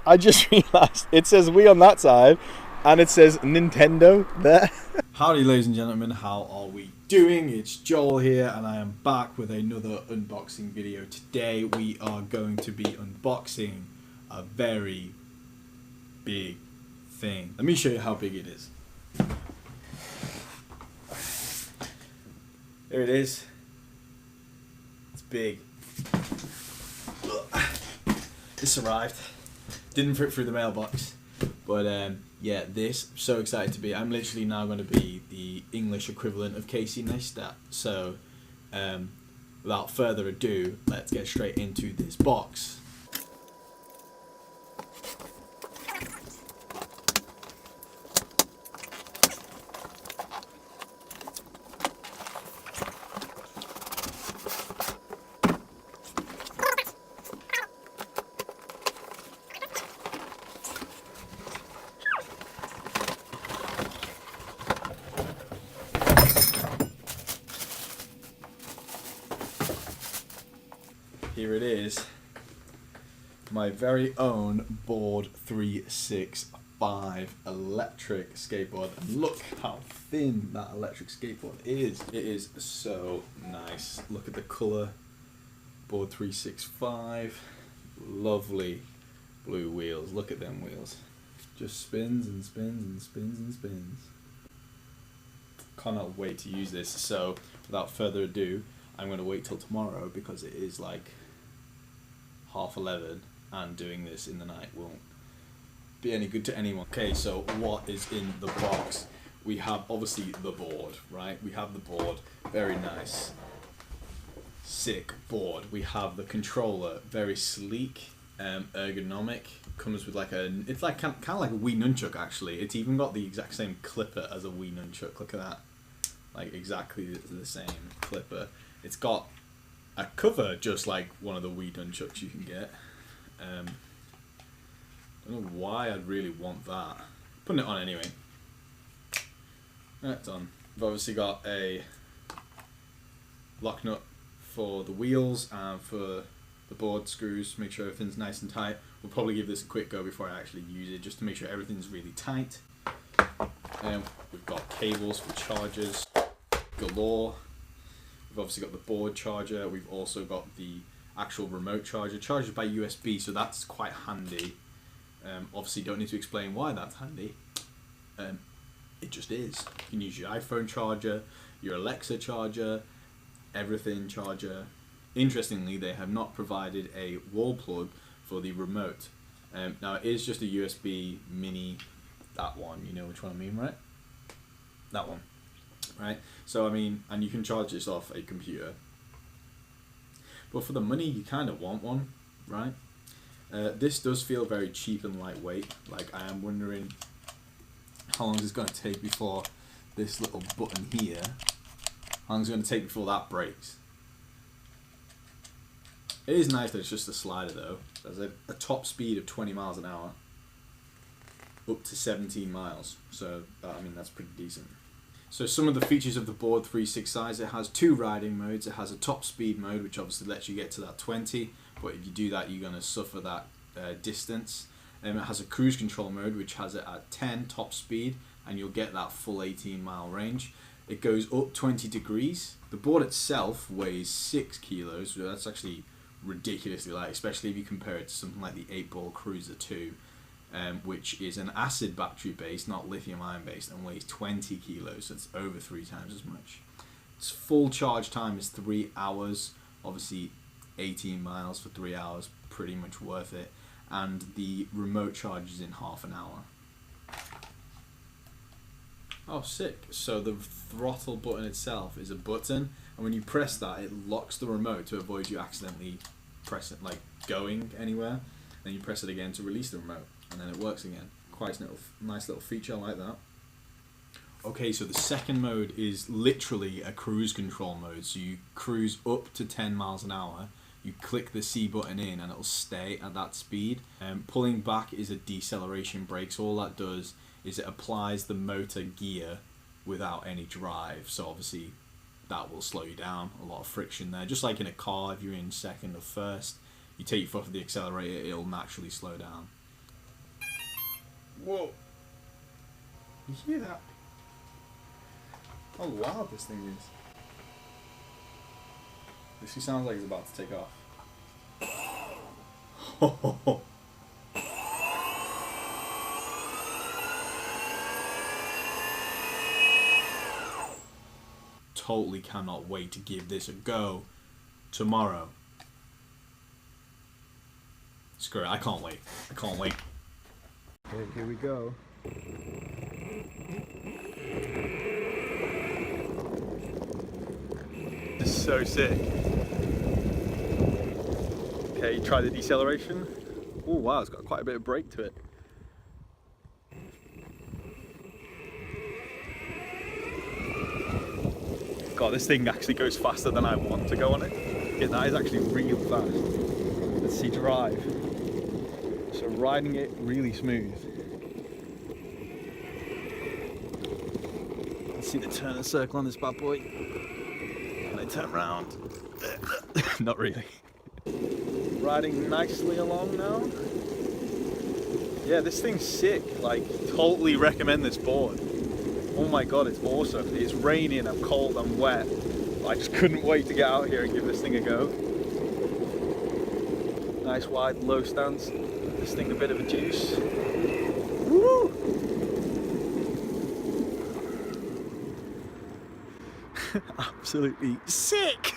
I just realised it says Wii on that side and it says Nintendo there. Howdy ladies and gentlemen, how are we doing? It's Joel here and I am back with another unboxing video. Today we are going to be unboxing a very big thing. Let me show you how big it is. There it is. It's big. This arrived. Didn't fit through the mailbox. But yeah, this, I'm so excited to be. I'm literally now going to be the English equivalent of Casey NEISTAT. So without further ado, let's get straight into this box. Here it is, my very own Board 365 electric skateboard. And look how thin that electric skateboard is. It is so nice. Look at the colour. Board 365. Lovely blue wheels. Look at them wheels. Just spins and spins and spins and spins. Cannot wait to use this. So without further ado, I'm going to wait till tomorrow because it is like 11:30 and doing this in the night won't be any good to anyone. Okay, so what is in the box? We have obviously the board, right? We have the board, very nice, sick board. We have the controller, very sleek, ergonomic. Comes with like it's like kind of like a Wii nunchuck actually. It's even got the exact same clipper as a Wii nunchuck. Look at that, like exactly the same clipper. It's got a cover just like one of the Wii nunchucks you can get. I don't know why I'd really want that. Putting it on anyway. That's on. We've obviously got a lock nut for the wheels and for the board screws. Make sure everything's nice and tight. We'll probably give this a quick go before I actually use it, just to make sure everything's really tight. We've got cables for chargers galore. We've obviously got the board charger. We've also got the actual remote charger. Charges by USB, so that's quite handy. Obviously, don't need to explain why that's handy. It just is. You can use your iPhone charger, your Alexa charger, everything charger. Interestingly, they have not provided a wall plug for the remote. Now, it is just a USB mini, that one. You know which one I mean, right? That one. Right, so I mean, and you can charge this off a computer, but for the money you kind of want one, right? This does feel very cheap and lightweight. Like, I am wondering how long is it going to take before this little button here, how long is it going to take before that breaks. It is nice that it's just a slider though. There's a top speed of 20 miles an hour up to 17 miles, so I mean that's pretty decent. So some of the features of the Board 365, it has two riding modes. It has a top speed mode, which obviously lets you get to that 20, but if you do that, you're going to suffer that distance. It has a cruise control mode, which has it at 10 top speed, and you'll get that full 18-mile range. It goes up 20 degrees. The board itself weighs 6 kilos, so that's actually ridiculously light, especially if you compare it to something like the 8-Ball Cruiser 2. Which is an acid battery based, not lithium ion based, and weighs 20 kilos, so it's over 3 times as much. Its full charge time is 3 hours, obviously 18 miles for 3 hours, pretty much worth it, and the remote charge is in half an hour. Oh, sick. So the throttle button itself is a button, and when you press that, it locks the remote to avoid you accidentally press it, like going anywhere. Then you press it again to release the remote, and then it works again. Quite a nice little feature, I like that. Okay, so the second mode is literally a cruise control mode. So you cruise up to 10 miles an hour, you click the C button in and it'll stay at that speed. Pulling back is a deceleration brake, so all that does is it applies the motor gear without any drive. So obviously that will slow you down, a lot of friction there. Just like in a car, if you're in second or first, you take your foot off the accelerator, it'll naturally slow down. Whoa. You hear that? How loud this thing is. This sounds like it's about to take off. Totally cannot wait to give this a go tomorrow. Screw it, I can't wait. I can't wait. Okay, here we go. This is so sick. Okay, try the deceleration. Oh wow, it's got quite a bit of brake to it. God, this thing actually goes faster than I want to go on it. Yeah, that is actually real fast. Let's see drive. So riding it really smooth. Let's see the turn and circle on this bad boy. Can I turn around? Not really. Riding nicely along now. Yeah, this thing's sick. Like, totally recommend this board. Oh my god, it's awesome. It's raining, I'm cold, I'm wet. I just couldn't wait to get out here and give this thing a go. Nice wide low stance. This thing a bit of a juice. Woo! Absolutely sick!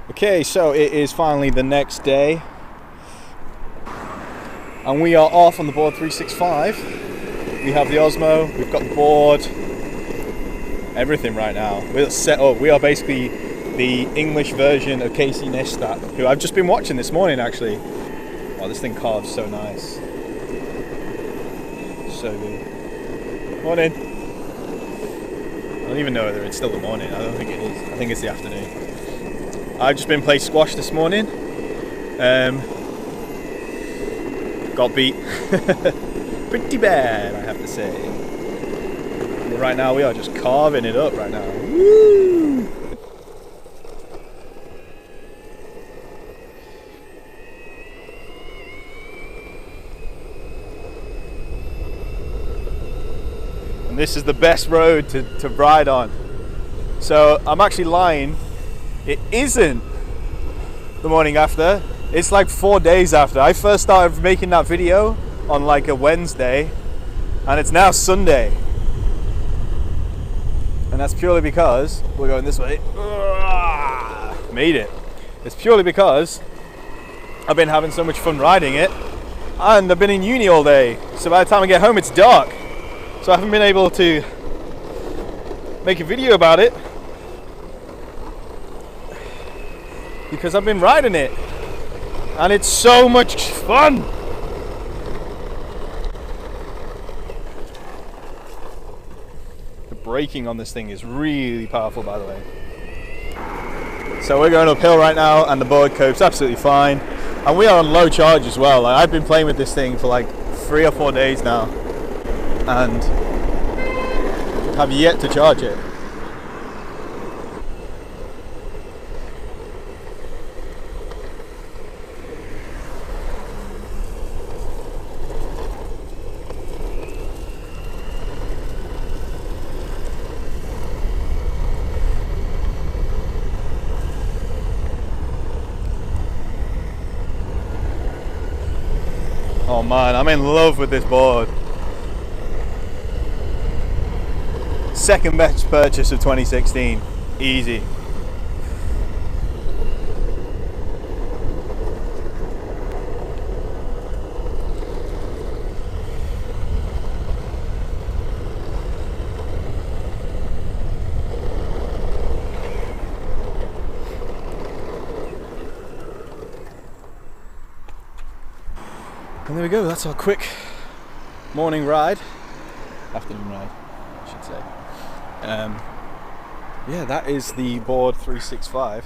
Okay, so it is finally the next day and we are off on the board 365. We have the Osmo, we've got the board, everything right now. We're set up. We are basically the English version of NEISTAT, who I've just been watching this morning actually. Oh, this thing carves so nice. So good. Morning. I don't even know whether it's still the morning. I don't think it is. I think it's the afternoon. I've just been playing squash this morning. Got beat. Pretty bad, I have to say. But right now we are just carving it up right now. Woo! And this is the best road to ride on. So I'm actually lying. It isn't the morning after. It's like 4 days after. I first started making that video on like a Wednesday and it's now Sunday. And that's purely because we're going this way. Made it. It's purely because I've been having so much fun riding it and I've been in uni all day. So by the time I get home it's dark. So I haven't been able to make a video about it because I've been riding it and it's so much fun. The braking on this thing is really powerful, by the way. So we're going uphill right now and the board copes absolutely fine, and we are on low charge as well. Like, I've been playing with this thing for like 3 or 4 days now and have yet to charge it. Oh man, I'm in love with this board. Second best purchase of 2016, easy. And there we go, that's our quick morning ride, afternoon ride, I should say. Yeah, that is the board 365.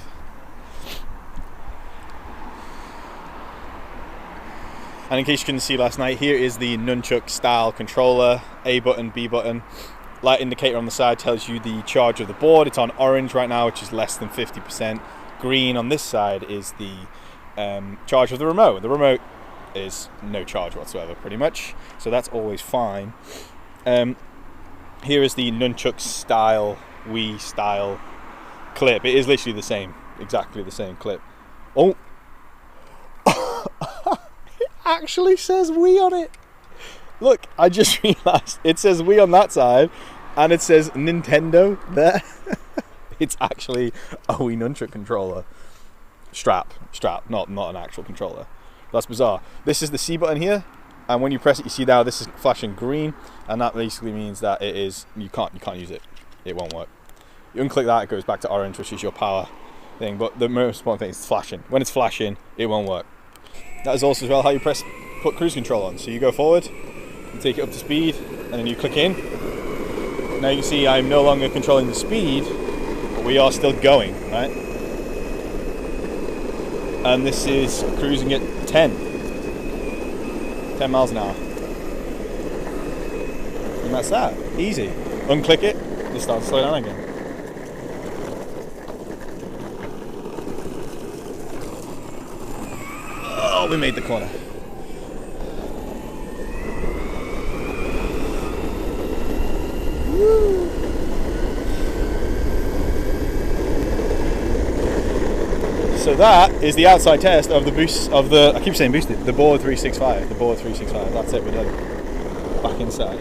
And in case you couldn't see last night, here is the nunchuck style controller. A button, B button. Light indicator on the side tells you the charge of the board. It's on orange right now, which is less than 50%. Green on this side is the charge of the remote. The remote is no charge whatsoever, pretty much. So that's always fine. Here is the nunchuck style, Wii style clip. It is literally the same, exactly the same clip. Oh! It actually says Wii on it. Look, I just realised it says Wii on that side, and it says Nintendo there. It's actually a Wii nunchuck controller. Strap, not an actual controller. That's bizarre. This is the C button here, and when you press it, you see now this is flashing green, and that basically means that it is you can't use it. It won't work. You unclick that, it goes back to orange, which is your power thing. But the most important thing is flashing. When it's flashing, it won't work. That is also as well how you put cruise control on. So you go forward, you take it up to speed, and then you click in. Now you can see I'm no longer controlling the speed, but we are still going, right? And this is cruising at 10 miles an hour. And that's that, easy. Unclick it, it starts to slow down again. Oh, we made the corner. Woo. So that is the outside test of the boost of the, I keep saying boosted, the board 365, the board 365. That's it, we're done. Back inside.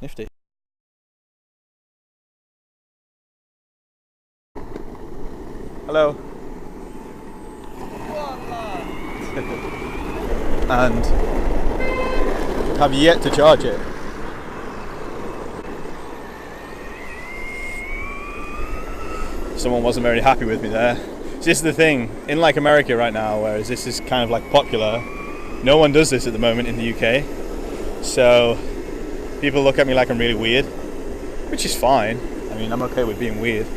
Nifty. Hello. And have yet to charge it. Someone wasn't very happy with me there. So this is the thing, in like America right now, whereas this is kind of like popular, no one does this at the moment in the UK. So people look at me like I'm really weird, which is fine. I mean, I'm okay with being weird.